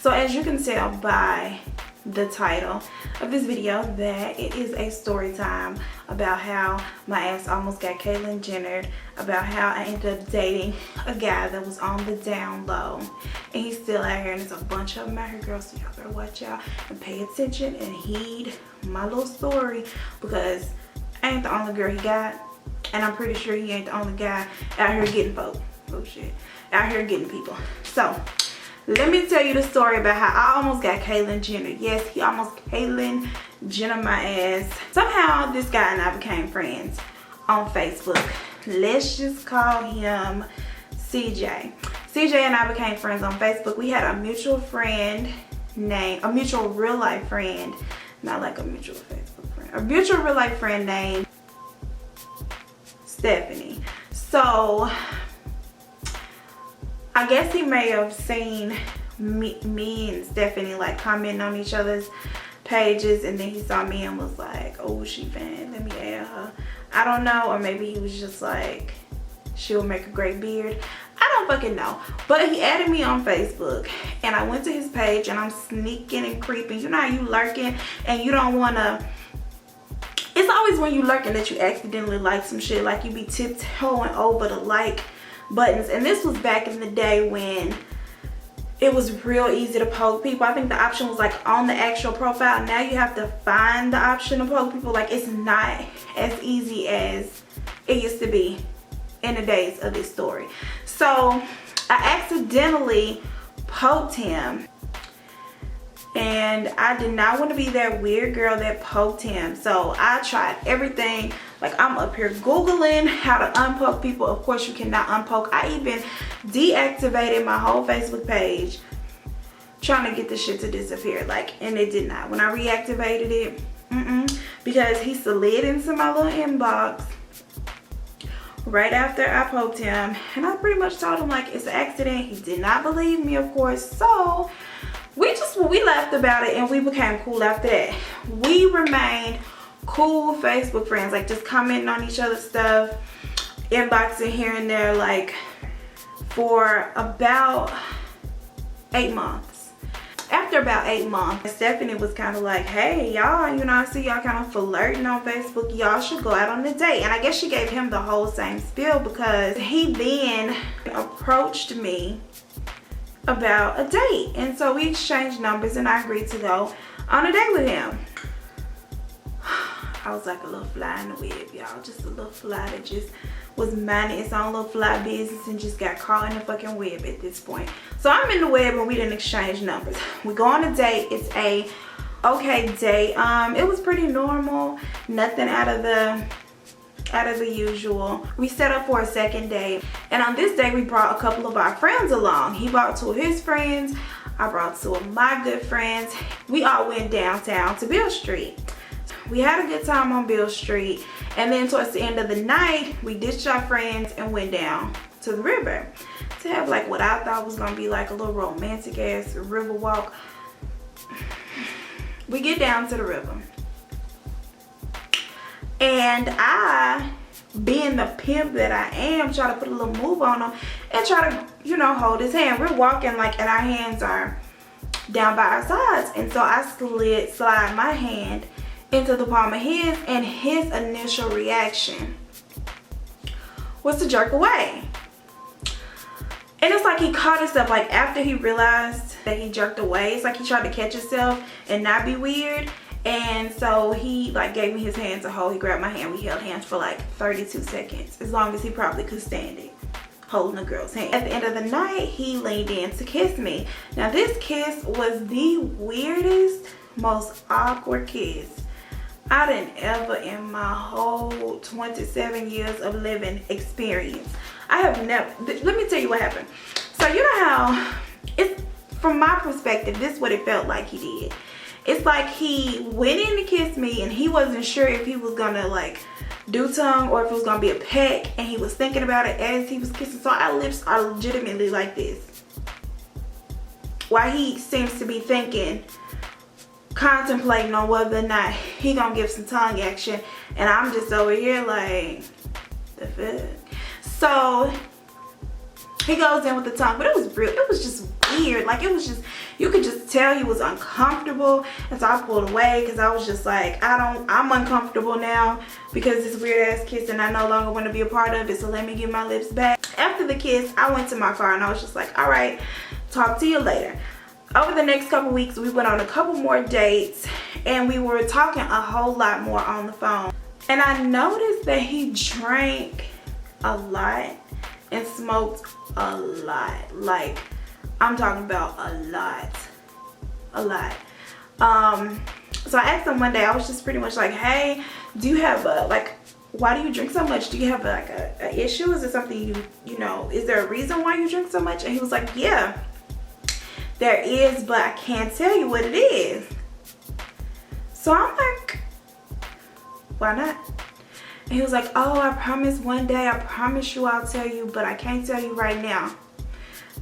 So as you can tell by the title of this video that it is a story time about how my ass almost got Caitlyn Jenner, about how I ended up dating a guy that was on the down low and he's still out here, and there's a bunch of them out here, girls, so y'all better watch out and pay attention and heed my little story, because I ain't the only girl he got, and I'm pretty sure he ain't the only guy out here getting folk. Oh shit, out here getting people. So let me tell you the story about how I almost got Caitlyn Jenner. Yes, he almost Caitlyn Jenner my ass. Somehow this guy and I became friends on Facebook. Let's just call him CJ. CJ and I became friends on Facebook. We had a mutual friend named, a mutual real life friend, not like a mutual Facebook friend, a mutual real life friend named Stephanie. So I guess he may have seen me and Stephanie like commenting on each other's pages, and then he saw me and was like, oh, she fan, let me add her. I don't know, or maybe he was just like, she'll make a great beard. I don't fucking know. But he added me on Facebook and I went to his page, and I'm sneaking and creeping. You know how you lurking and you don't want to, it's always when you lurking that you accidentally like some shit, like you be tiptoeing over the like buttons. And this was back in the day when it was real easy to poke people. I think the option was like on the actual profile. Now you have to find the option to poke people. Like, it's not as easy as it used to be in the days of this story. So I accidentally poked him, and I did not want to be that weird girl that poked him. So I tried everything. Like, I'm up here Googling how to unpoke people. Of course, you cannot unpoke. I even deactivated my whole Facebook page trying to get the shit to disappear. Like, and it did not. When I reactivated it, because he slid into my little inbox right after I poked him. And I pretty much told him, like, it's an accident. He did not believe me, of course. So we laughed about it and we became cool after that. We remained cool Facebook friends, like just commenting on each other's stuff, inboxing here and there, like for about 8 months. After about 8 months, Stephanie was kind of like, hey y'all, you know, I see y'all kind of flirting on Facebook, y'all should go out on a date. And I guess she gave him the whole same spiel, because he then approached me about a date, and so we exchanged numbers and I agreed to go on a date with him. I was like a little fly in the web, y'all. Just a little fly that just was minding its own little fly business and just got caught in the fucking web at this point. So I'm in the web and we didn't exchange numbers. We go on a date. It's a okay date. It was pretty normal, nothing out of the usual. We set up for a second date, and on this day we brought a couple of our friends along. He brought 2 of his friends, I brought 2 of my good friends. We all went downtown to Beale Street. We had a good time on Beale Street, and then towards the end of the night we ditched our friends and went down to the river to have like what I thought was gonna be like a little romantic ass river walk. We get down to the river, and I, being the pimp that I am, try to put a little move on him and try to, you know, hold his hand. We're walking like, and our hands are down by our sides, and so I slide my hand into the palm of his, and his initial reaction was to jerk away. And it's like he caught himself, like after he realized that he jerked away, it's like he tried to catch himself and not be weird. And so he like gave me his hand to hold. He grabbed my hand. We held hands for like 32 seconds, as long as he probably could stand it, holding a girl's hand. At the end of the night, he leaned in to kiss me. Now this kiss was the weirdest, most awkward kiss I didn't ever in my whole 27 years of living experience. I have never, let me tell you what happened. So you know how, it's from my perspective, this is what it felt like he did. It's like he went in to kiss me and he wasn't sure if he was gonna like do tongue or if it was gonna be a peck, and he was thinking about it as he was kissing. So our lips are legitimately like this, while he seems to be thinking, contemplating on whether or not he gonna give some tongue action, and I'm just over here like, the fuck. So he goes in with the tongue, but it was real, it was just weird. Like, it was just, You could just tell he was uncomfortable. And so I pulled away because I was just like, I'm uncomfortable now because this weird ass kiss and I no longer want to be a part of it. So let me get my lips back. After the kiss, I went to my car and I was just like, all right, talk to you later. Over the next couple weeks, we went on a couple more dates and we were talking a whole lot more on the phone. And I noticed that he drank a lot and smoked a lot. Like, I'm talking about a lot. So I asked him one day, I was just pretty much like, hey, do you have a, like, why do you drink so much? Do you have like a issue? Is it something you know, is there a reason why you drink so much? And he was like, yeah, there is, but I can't tell you what it is. So I'm like, why not? And he was like, oh, I promise one day, I promise you I'll tell you, but I can't tell you right now.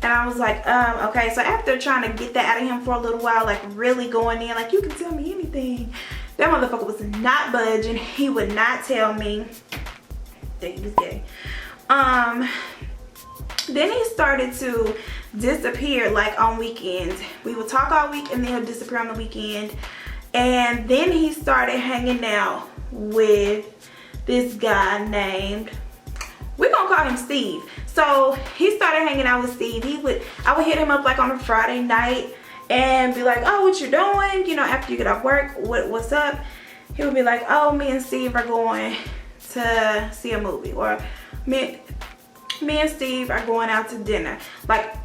And I was like, okay. So after trying to get that out of him for a little while, like really going in, like, you can tell me anything. That motherfucker was not budging. He would not tell me that he was gay. Then he started to disappear, like, on weekends. We would talk all week and then he'll disappear on the weekend. And then he started hanging out with this guy named, we're gonna call him Steve. So he started hanging out with Steve. I would hit him up like on a Friday night and be like, oh, what you doing? You know, after you get off work, what's up? He would be like, oh, me and Steve are going to see a movie. Or me and Steve are going out to dinner. Like,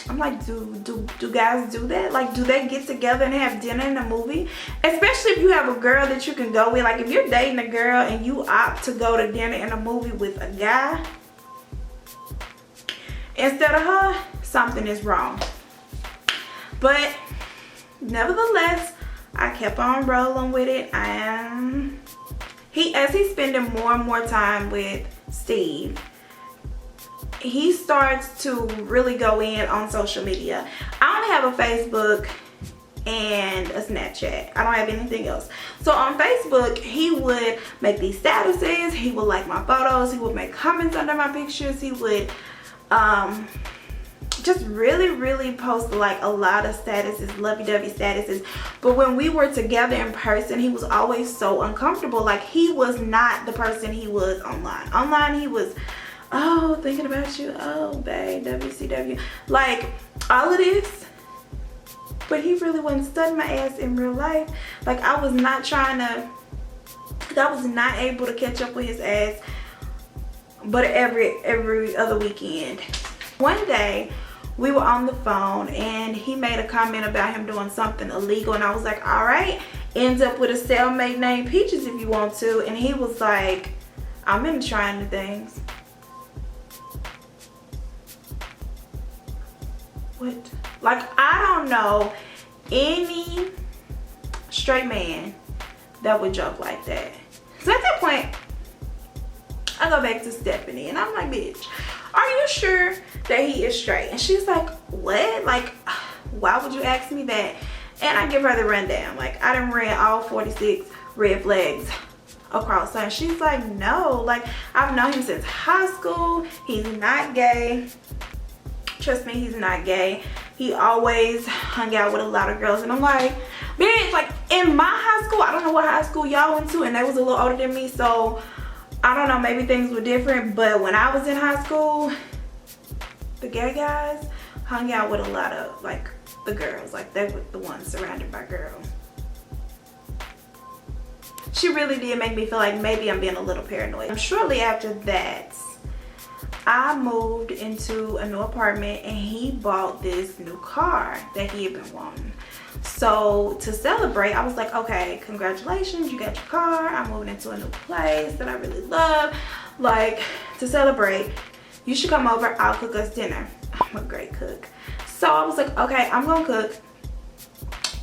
I'm like, do guys do that? Like, do they get together and have dinner in a movie? Especially if you have a girl that you can go with. Like, if you're dating a girl and you opt to go to dinner in a movie with a guy instead of her, something is wrong. But nevertheless, I kept on rolling with it. As he's spending more and more time with Steve, he starts to really go in on social media. I only have a Facebook and a Snapchat. I don't have anything else. So on Facebook, he would make these statuses. He would like my photos. He would make comments under my pictures. He would just really post like a lot of statuses, lovey-dovey statuses. But when we were together in person, he was always so uncomfortable. Like, he was not the person he was online. Online, he was, oh, thinking about you, oh, babe, WCW, like all of this. But he really wasn't studying my ass in real life. Like, I was not able to catch up with his ass but every other weekend. One day we were on the phone and he made a comment about him doing something illegal, and I was like, all right, ends up with a cellmate named Peaches if you want to. And he was like, I'm into trying new things. What? Like, I don't know any straight man that would joke like that. So at that point, I go back to Stephanie and I'm like, bitch, are you sure that he is straight? And she's like, what? Like, why would you ask me that? And I give her the rundown. Like, I done ran all 46 red flags across her. And she's like, no, like, I've known him since high school. He's not gay. Trust me, he's not gay. He always hung out with a lot of girls. And I'm like, bitch, like, in my high school, I don't know what high school y'all went to, and they was a little older than me, so I don't know, maybe things were different. But when I was in high school, the gay guys hung out with a lot of, like, the girls. Like, they were the ones surrounded by girls. She really did make me feel like maybe I'm being a little paranoid. Shortly after that, I moved into a new apartment and he bought this new car that he had been wanting. So to celebrate, I was like, okay, congratulations, you got your car. I'm moving into a new place that I really love. Like, to celebrate, you should come over, I'll cook us dinner. I'm a great cook. So I was like, okay, I'm gonna cook.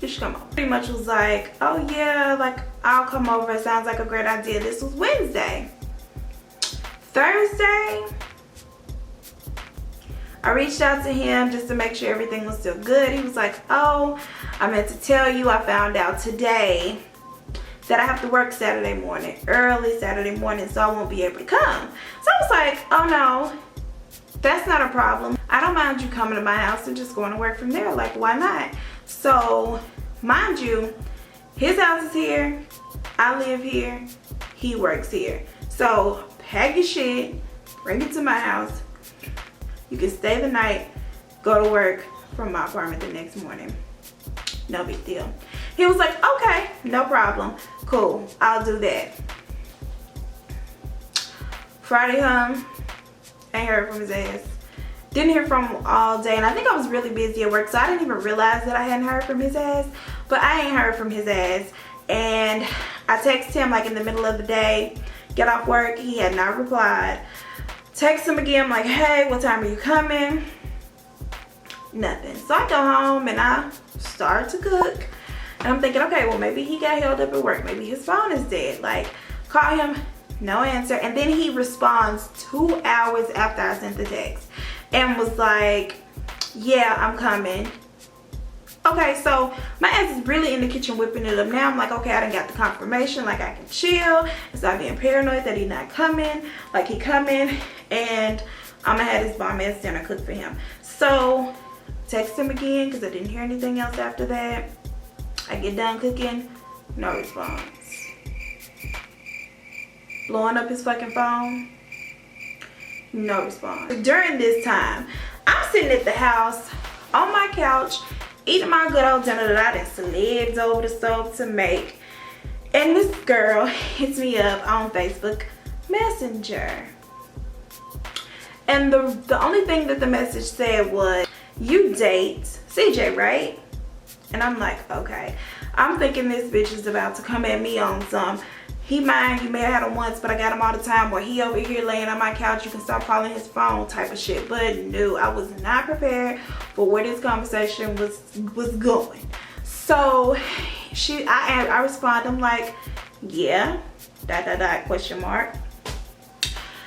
You should come over. Pretty much was like, oh yeah, like, I'll come over. It sounds like a great idea. This was Wednesday. Thursday, I reached out to him just to make sure everything was still good. He was like, oh, I meant to tell you, I found out today that I have to work Saturday morning, early Saturday morning, so I won't be able to come. So I was like, oh no, that's not a problem. I don't mind you coming to my house and just going to work from there. Like, why not? So, mind you, his house is here, I live here, he works here. So, pack your shit, bring it to my house. You can stay the night, go to work from my apartment the next morning. No big deal. He was like, okay, no problem. Cool, I'll do that. Friday home, ain't heard from his ass. Didn't hear from him all day, and I think I was really busy at work, so I didn't even realize that I hadn't heard from his ass. But I ain't heard from his ass, and I texted him like in the middle of the day, get off work. He had not replied. Text him again, like, hey, what time are you coming? Nothing. So I go home and I start to cook, and I'm thinking, okay, well, maybe he got held up at work, maybe his phone is dead. Like, call him, no answer. And then he responds 2 hours after I sent the text and was like, yeah, I'm coming. Okay, so my ass is really in the kitchen whipping it up now. I'm like, okay, I done got the confirmation, like I can chill and stop being paranoid that he not coming. Like, he coming, and I'm gonna have this bomb ass dinner cooked for him. So text him again because I didn't hear anything else after that. I get done cooking, no response. Blowing up his fucking phone, no response. During this time, I'm sitting at the house on my couch eating my good old dinner that I done slaved over the stove to make, and this girl hits me up on Facebook Messenger, and the only thing that the message said was, you date CJ, right? And I'm like, okay. I'm thinking this bitch is about to come at me on some, he mine, you may have had him once, but I got him all the time, or he over here laying on my couch, you can stop calling his phone type of shit. But no, I was not prepared for where this conversation was going. So I respond, I'm like, yeah, ... question mark.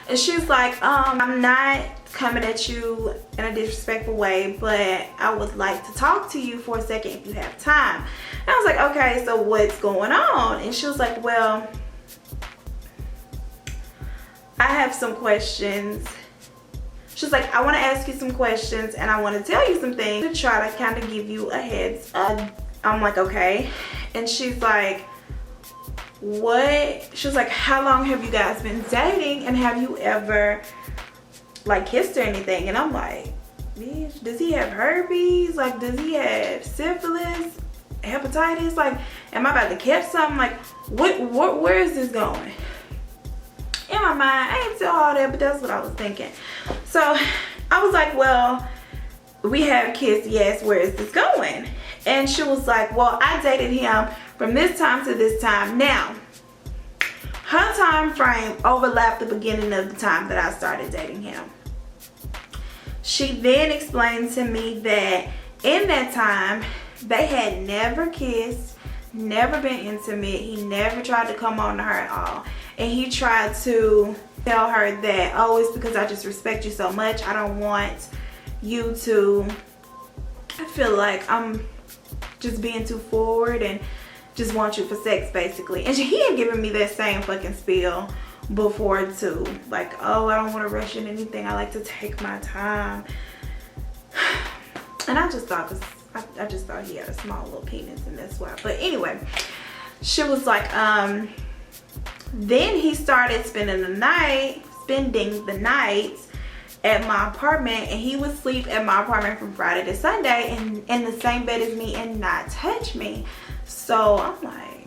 And she's like, I'm not coming at you in a disrespectful way, but I would like to talk to you for a second if you have time. And I was like, okay, so what's going on? And she was like, well, I have some questions. She's like, I want to ask you some questions and I want to tell you some things to try to kind of give you a heads up. I'm like, okay. And she's like, what? She was like, how long have you guys been dating, and have you ever like kissed or anything? And I'm like, bitch, does he have herpes? Like, does he have syphilis, hepatitis? Like, am I about to catch something? Like, where is this going? In my mind, I ain't tell all that, but that's what I was thinking. So I was like, well, we have kissed, yes, where is this going? And she was like, well, I dated him from this time to this time. Now, her time frame overlapped the beginning of the time that I started dating him. She then explained to me that in that time, they had never kissed, never been intimate. He never tried to come on to her at all. And he tried to tell her that, oh, it's because I just respect you so much. I don't want you to, I feel like I'm just being too forward and just want you for sex, basically. And he had given me that same fucking spiel before too. Like, oh, I don't want to rush in anything. I like to take my time. And I just thought, I just thought he had a small little penis, and that's why. But anyway, she was like, then he started spending the night at my apartment, and he would sleep at my apartment from Friday to Sunday and in the same bed as me and not touch me. So I'm like,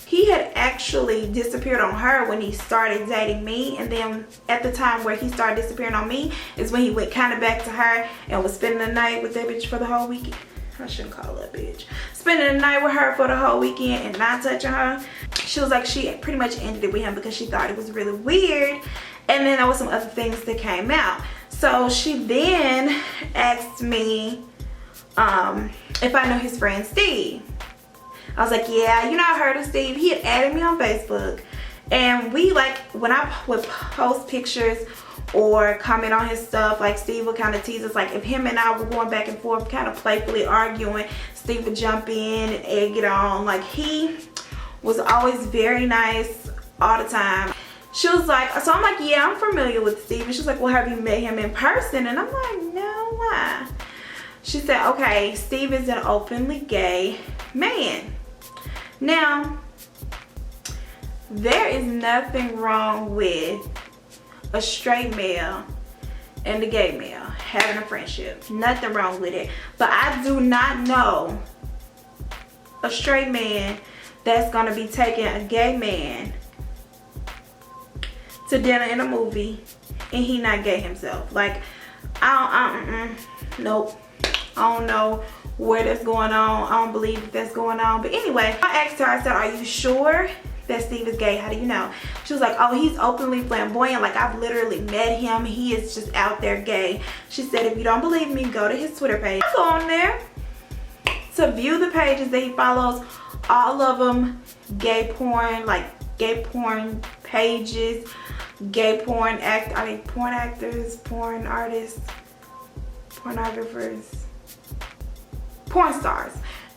he had actually disappeared on her when he started dating me, and then at the time where he started disappearing on me is when he went kind of back to her and was spending the night with that bitch for the whole weekend. I shouldn't call her a bitch. Spending the night with her for the whole weekend and not touching her. She was like, she pretty much ended it with him because she thought it was really weird. And then there was some other things that came out. So she then asked me if I know his friend Steve. I was like, yeah, you know, I heard of Steve. He had added me on Facebook. And we, like, when I would post pictures or comment on his stuff, like, Steve would kind of tease us. Like, if him and I were going back and forth, kind of playfully arguing, Steve would jump in and egg it on. Like, he was always very nice all the time. She was like, so I'm like, yeah, I'm familiar with Steve. And she's like, well, have you met him in person? And I'm like, no, why? She said, okay, Steve is an openly gay man. Now, there is nothing wrong with a straight male and a gay male having a friendship. Nothing wrong with it. But I do not know a straight man that's gonna be taking a gay man to dinner in a movie and he not gay himself. Like, nope. I don't know where that's going on. I don't believe that's going on. But anyway, I asked her, I said, are you sure that Steve is gay? How do you know? She was like, oh, he's openly flamboyant. Like, I've literally met him. He is just out there gay. She said, if you don't believe me, go to his Twitter page. I go on there to view the pages that he follows. All of them gay porn, like gay porn pages, gay porn porn actors, porn artists, pornographers, porn stars,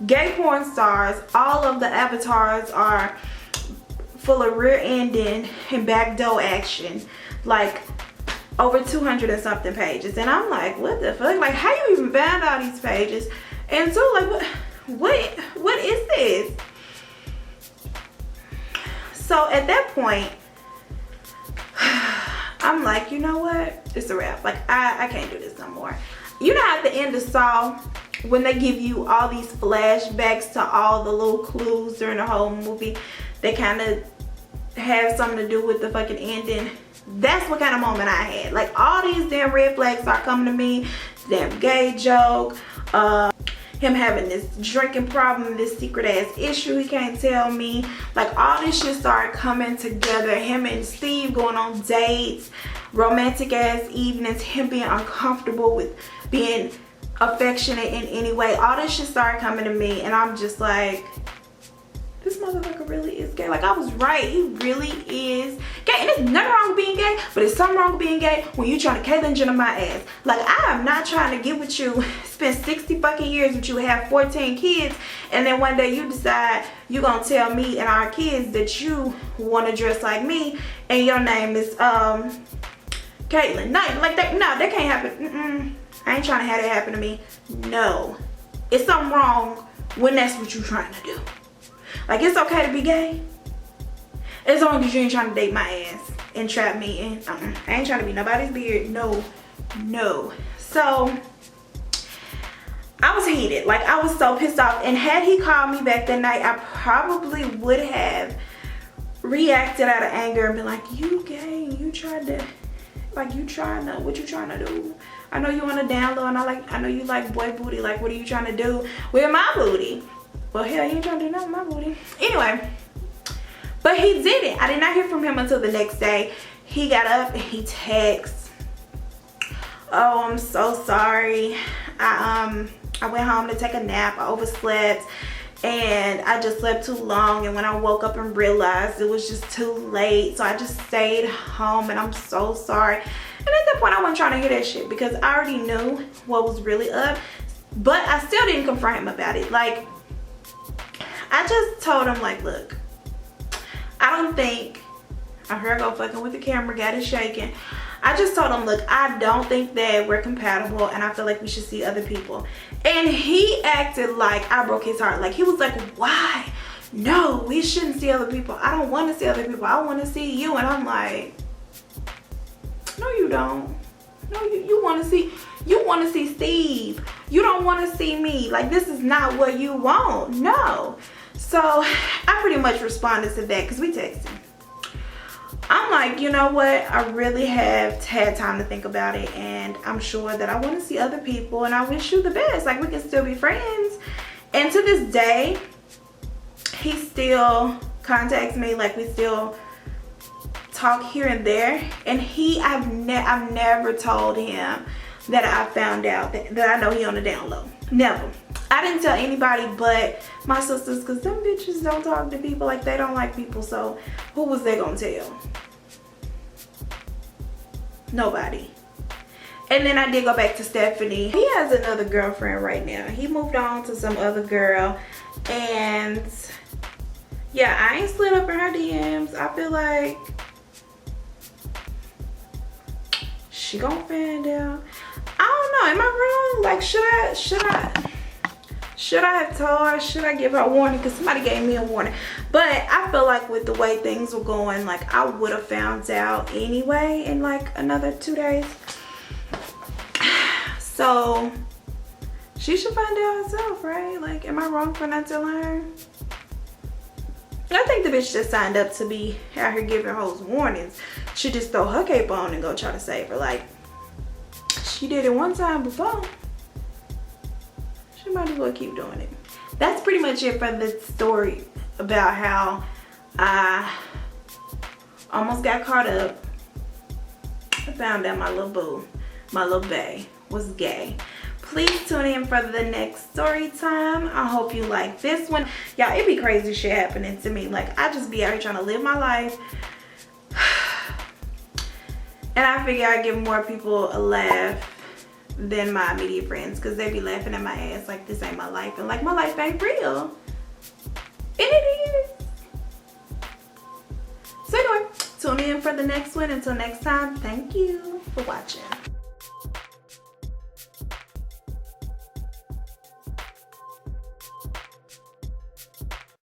gay porn stars. All of the avatars are full of rear ending and back door action, like over 200 and something pages. And I'm like, what the fuck? Like, how you even found all these pages? And so, like, what is this? So at that point, I'm like, you know what? It's a wrap. Like, I can't do this no more. You know, at the end of Saw, when they give you all these flashbacks to all the little clues during the whole movie, they kind of have something to do with the fucking ending. That's what kind of moment I had. Like, all these damn red flags start coming to me. Damn gay joke. Him having this drinking problem, this secret ass issue he can't tell me. Like, all this shit started coming together. Him and Steve going on dates, romantic ass evenings, him being uncomfortable with being affectionate in any way. All this shit started coming to me, and I'm just like, this motherfucker really is gay. Like, I was right. He really is gay. And there's nothing wrong with being gay, but there's something wrong with being gay when you trying to Caitlyn Jenner my ass. Like, I am not trying to get with you, spend 60 fucking years with you, have 14 kids, and then one day you decide you gonna tell me and our kids that you want to dress like me, and your name is Caitlyn. No, like that. No, that can't happen. I ain't trying to have that happen to me. No, it's something wrong when that's what you're trying to do. Like, it's okay to be gay as long as you ain't trying to date my ass and trap me in. I ain't trying to be nobody's beard. No. So I was heated. Like, I was so pissed off. And had he called me back that night, I probably would have reacted out of anger and been like, you gay, you tried to, like, what you trying to do? I know you want to download, and I know you like boy booty. Like, what are you trying to do with my booty? Well, hell, you ain't trying to do nothing with my booty. Anyway, but he didn't. I did not hear from him until the next day. He got up and he texts, oh, I'm so sorry. I went home to take a nap. I overslept and I just slept too long, and when I woke up and realized it was just too late, so I just stayed home, and I'm so sorry. And at that point, I wasn't trying to hear that shit because I already knew what was really up, but I still didn't confront him about it. Like, I just told him, like, look, I don't think, I heard her go fucking with the camera, got it shaking. I just told him, look, I don't think that we're compatible, and I feel like we should see other people. And he acted like I broke his heart. Like, he was like, why? No, we shouldn't see other people. I don't want to see other people. I want to see you. And I'm like, no, you don't. No, you want to see Steve. You don't want to see me. Like, this is not what you want. No. So I pretty much responded to that because we texted. I'm like, you know what? I really have had time to think about it, and I'm sure that I want to see other people, and I wish you the best. Like, we can still be friends. And to this day, he still contacts me. Like, we still talk here and there. And I've never told him that I found out that I know he on the down low. Never. I didn't tell anybody but my sisters, because them bitches don't talk to people. Like, they don't like people, so who was they gonna tell? Nobody. And then I did go back to Stephanie. He has another girlfriend right now. He moved on to some other girl, and yeah, I ain't slid up in her DMs. I feel like she gonna find out. I don't know, am I wrong? Like, should I have told her? Should I give her a warning? Because somebody gave me a warning. But I feel like with the way things were going, like, I would have found out anyway in like another 2 days. So she should find out herself, right? Like, am I wrong for not telling her? I think the bitch just signed up to be out here giving hoes warnings. She just throw her cape on and go try to save her. Like, she did it one time before. She might as well keep doing it. That's pretty much it for the story about how I almost got caught up. I found out my little boo, my little bae, was gay. Please tune in for the next story time. I hope you like this one. Y'all, it be crazy shit happening to me. Like, I just be out here trying to live my life. And I figure I give more people a laugh than my immediate friends, because they be laughing at my ass like this ain't my life. And like, my life ain't real. And it is. So anyway, tune in for the next one. Until next time, thank you for watching.